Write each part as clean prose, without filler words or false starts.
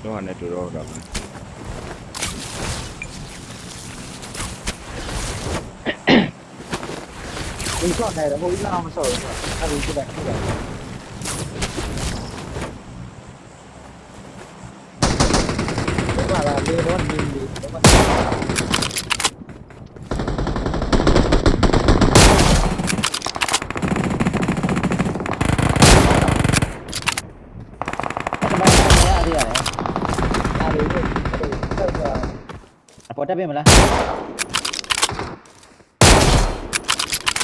တော့ဟာနဲ့တူတော့တော့ဒီဆော့နေတယ်ဟိုကြီးလာမဆော့ဘူးအဲ့ဒီကြည့်လိုက်ကြည့်လိုက်ဘာလာလေတော့နင်းဒီတော့ပေါ်တက်ပြီမလား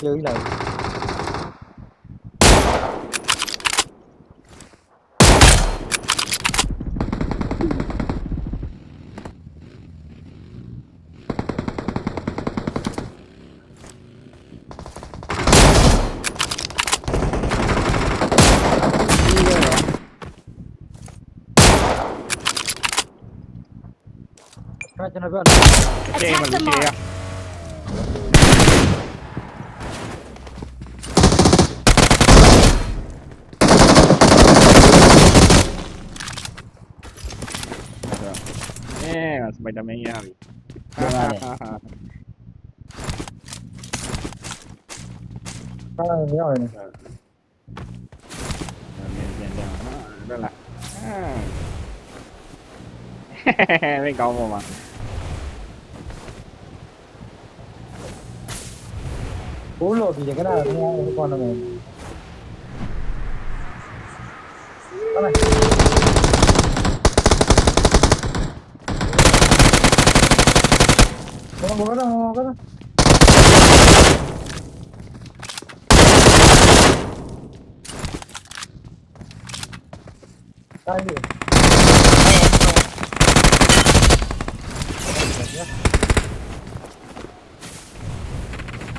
ကျေးဇူးလိုက်ကျွန်တော်ပြော ကျေးမလို့ကျေးရစပိုက်ဒါမန်ရပြီပြန်လာတယ်ဟာရောက်နေပြန်တော့လာไม่ကောင်းပါမှာဘိုးလို့ပြီးကြတာဘယ်လိုကောင်းနေလဲဟုတ်လားဘောကတော့တိုင်းရ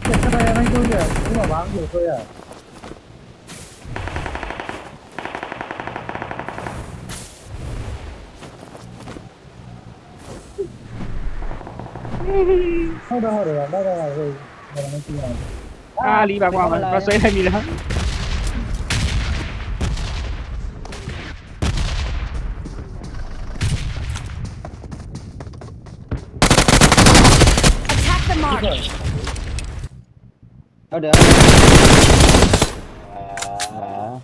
这个人就是我王就说呀，好的，那个会我们这样。啊，篱笆挂嘛，把水太迷了。好的。啊。